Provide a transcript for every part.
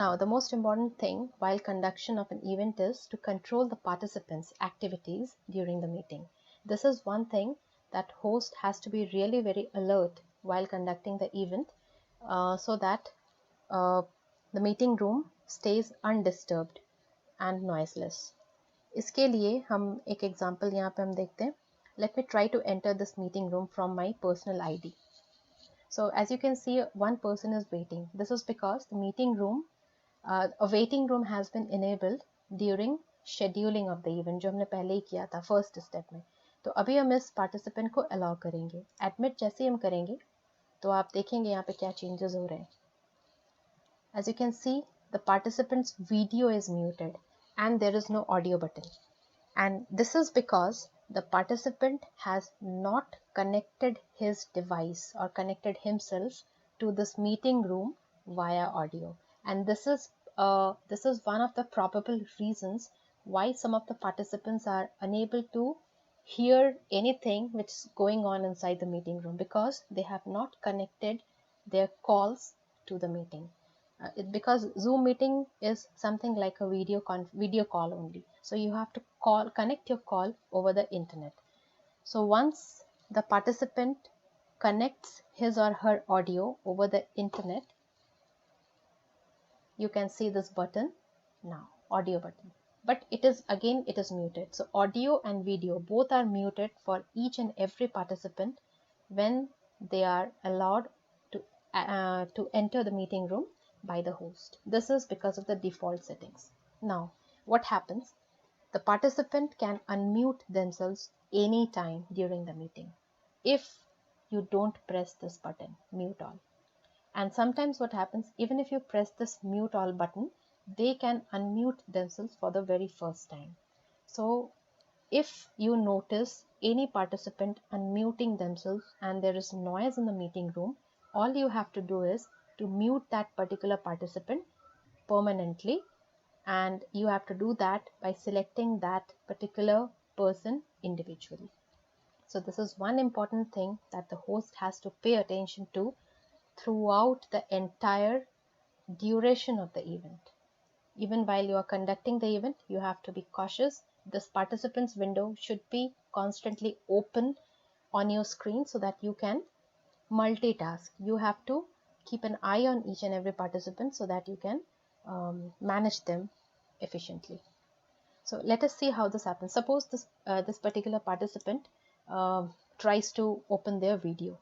Now, the most important thing while conduction of an event is to control the participants' activities during the meeting. This is one thing that host has to be really very alert while conducting the event so that uh, the meeting room stays undisturbed and noiseless. इसके लिए हम एक example यहाँ पे हम देखते हैं. Let me try to enter this meeting room from my personal ID. So as you can see, one person is waiting. This is because the meeting room, a waiting room has been enabled during scheduling of the event, जो हमने पहले ही किया था first step में. तो अभी हम इस पार्टिसिपेंट को अलाउ करेंगे. एडमिट जैसे हम करेंगे तो आप देखेंगे यहाँ पे क्या चेंजेस हो रहे हैं. As you can see, the participant's video is muted and there is no audio button. And this is because the participant has not connected his device or connected himself to this meeting room via audio. And this is one of the probable reasons why some of the participants are unable to hear anything which is going on inside the meeting room because they have not connected their calls to the meeting. Because Zoom meeting is something like a video call only. So you have to connect your call over the internet. So once the participant connects his or her audio over the internet, you can see this button now, audio button. But it is muted. So audio and video both are muted for each and every participant when they are allowed to enter the meeting room by the host. This is because of the default settings. Now, what happens? The participant can unmute themselves anytime during the meeting if you don't press this button, mute all. And sometimes what happens, even if you press this mute all button, they can unmute themselves for the very first time. So if you notice any participant unmuting themselves and there is noise in the meeting room, all you have to do is to mute that particular participant permanently, and you have to do that by selecting that particular person individually. So this is one important thing that the host has to pay attention to throughout the entire duration of the event. Even while you are conducting the event, you have to be cautious. This participants window should be constantly open on your screen so that you can multitask. You have to keep an eye on each and every participant so that you can manage them efficiently. So let us see how this happens. Suppose this particular participant tries to open their video.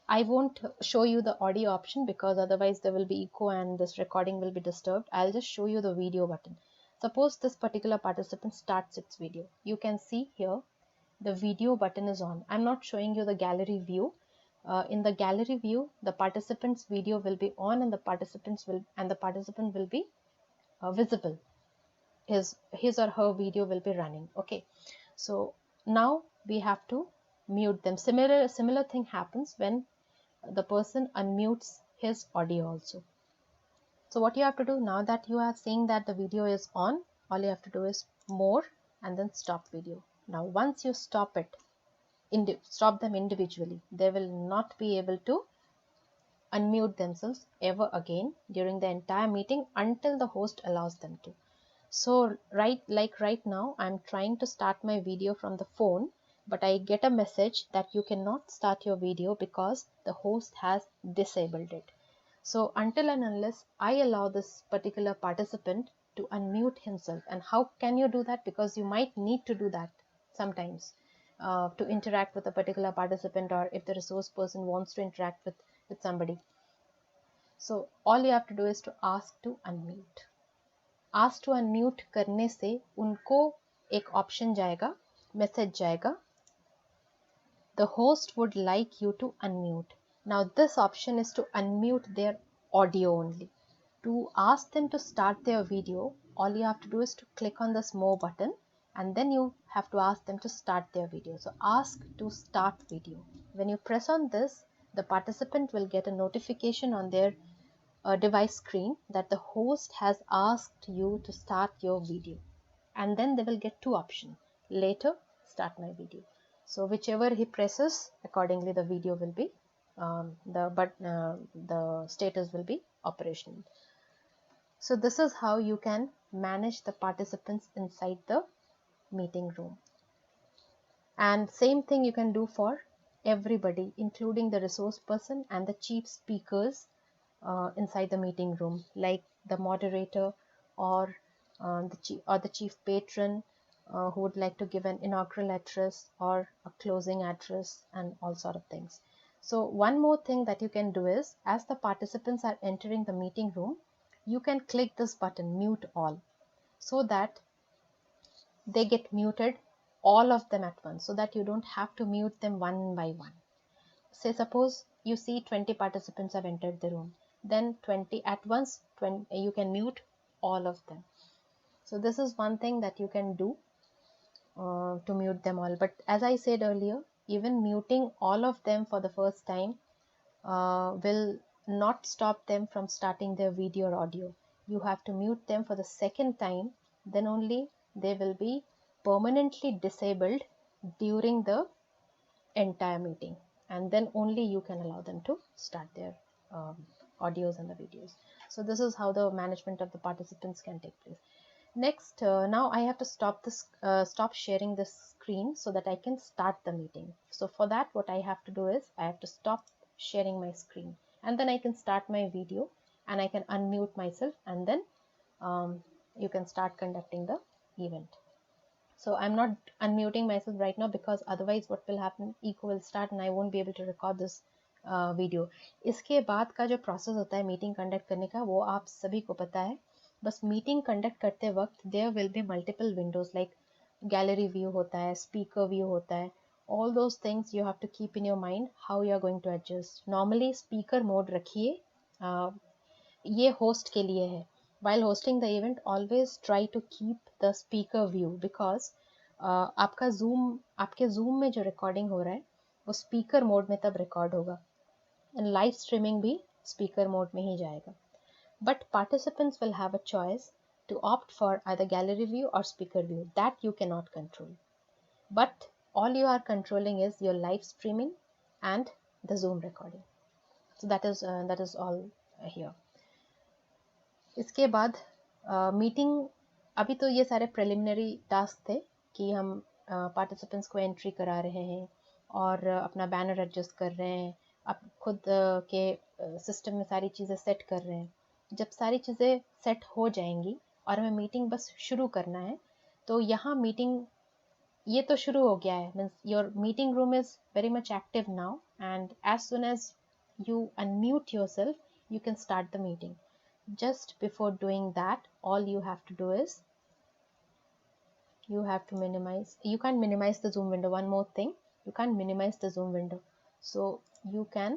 I won't show you the audio option because otherwise there will be echo and this recording will be disturbed. I'll just show you the video button. Suppose this particular participant starts its video. You can see here the video button is on. I'm not showing you the gallery view. In the gallery view, the participant's video will be on and the participant will be visible. His or her video will be running. Okay, so now we have to mute them. Similar thing happens when the person unmutes his audio also. So what you have to do now that you are seeing that the video is on, all you have to do is more and then stop video. Now once you stop it, stop them individually, they will not be able to unmute themselves ever again during the entire meeting until the host allows them to. So right now I'm trying to start my video from the phone, but I get a message that you cannot start your video because the host has disabled it. So until and unless I allow this particular participant to unmute himself, and how can you do that? Because you might need to do that sometimes to interact with a particular participant, or if the resource person wants to interact with somebody. So all you have to do is to ask to unmute. Ask to unmute करने से उनको एक option जाएगा, message जाएगा, the host would like you to unmute. Now this option is to unmute their audio only. To ask them to start their video, all you have to do is to click on this more button and then you have to ask them to start their video. So ask to start video. When you press on this, the participant will get a notification on their device screen that the host has asked you to start your video, and then they will get two options: later, start my video. So whichever he presses, accordingly the video will be the status will be operational. So this is how you can manage the participants inside the meeting room. And same thing you can do for everybody, including the resource person and the chief speakers inside the meeting room, like the moderator or the chief patron who would like to give an inaugural address or a closing address and all sort of things. So one more thing that you can do is, as the participants are entering the meeting room, you can click this button, mute all, so that they get muted, all of them at once, so that you don't have to mute them one by one. Say suppose you see 20 participants have entered the room, then 20 at once, 20, you can mute all of them. So this is one thing that you can do to mute them all. But as I said earlier, even muting all of them for the first time will not stop them from starting their video or audio. You have to mute them for the second time, then only they will be permanently disabled during the entire meeting, and then only you can allow them to start their audios and the videos. So this is how the management of the participants can take place. Next, now I have to stop sharing this screen so that I can start the meeting. So for that, what I have to do is I have to stop sharing my screen, and then I can start my video and I can unmute myself, and then you can start conducting the event. So I'm not unmuting myself right now, because otherwise what will happen, echo will start and I won't be able to record this video. इसके बाद का जो process होता है meeting conduct करने का, वो आप सभी को पता है. बस मीटिंग कंडक्ट करते वक्त there will be multiple windows, like gallery view होता है, speaker view होता है. All those things you have to keep in your mind how you are going to adjust. Normally speaker mode रखिए, ये host के लिए है. While hosting the event, always try to keep the speaker view, because आपका आपके Zoom में जो recording हो रहा है वो speaker mode में तब record होगा, and live streaming भी speaker mode में ही जाएगा. But participants will have a choice to opt for either gallery view or speaker view. That you cannot control. But all you are controlling is your live streaming and the Zoom recording. So that is all here. इसके बाद meeting, अभी तो ये सारे preliminary task थे कि हम participants को एंट्री करा रहे हैं और अपना बैनर एडजस्ट कर रहे हैं, आप खुद के सिस्टम में सारी चीज़ें सेट कर रहे हैं. जब सारी चीज़ें सेट हो जाएंगी और हमें मीटिंग बस शुरू करना है, तो यहाँ मीटिंग ये तो शुरू हो गया है, means your meeting room is very much active now, and as soon as you unmute yourself, you can start the meeting. Just before doing that, all you have to do is you have to minimize. You can't minimize the Zoom window. One more thing, you can't minimize the Zoom window. So you can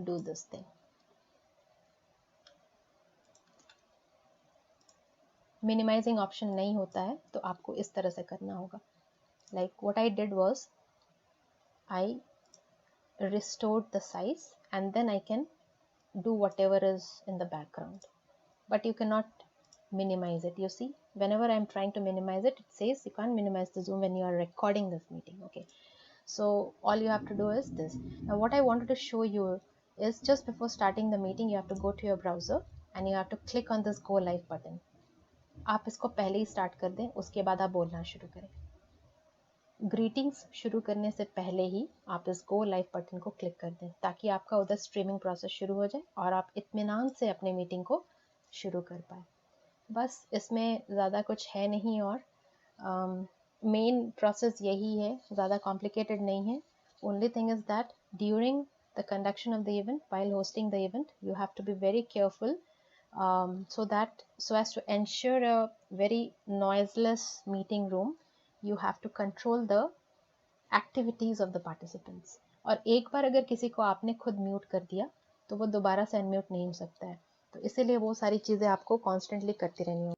do this thing. Minimizing option नहीं होता है, तो आपको इस तरह से करना होगा. Like what I did was I restored the size, and then I can do whatever is in the background, but you cannot minimize it. You see, whenever I'm trying to minimize it, it says you can't minimize the Zoom when you are recording this meeting. Okay, so all you have to do is this. Now what I wanted to show you is, just before starting the meeting, you have to go to your browser and you have to click on this go live button. आप इसको पहले ही start कर दें, उसके बाद आप बोलना शुरू करें. ग्रीटिंग्स शुरू करने से पहले ही आप इस गो लाइव बटन को क्लिक कर दें, ताकि आपका उधर स्ट्रीमिंग प्रोसेस शुरू हो जाए और आप इत्मीनान से अपने मीटिंग को शुरू कर पाए. बस इसमें ज़्यादा कुछ है नहीं, और मेन प्रोसेस यही है, ज़्यादा कॉम्प्लिकेटेड नहीं है. Only thing is that during the conduction of the event, while hosting the event, you have to be very careful, so as to ensure a very noiseless meeting room. You have to control the activities of the participants. और एक बार अगर किसी को आपने खुद mute कर दिया, तो वो दोबारा से अनम्यूट नहीं हो सकता है. तो इसीलिए वो सारी चीज़ें आपको कॉन्स्टेंटली करती रहनी होगी.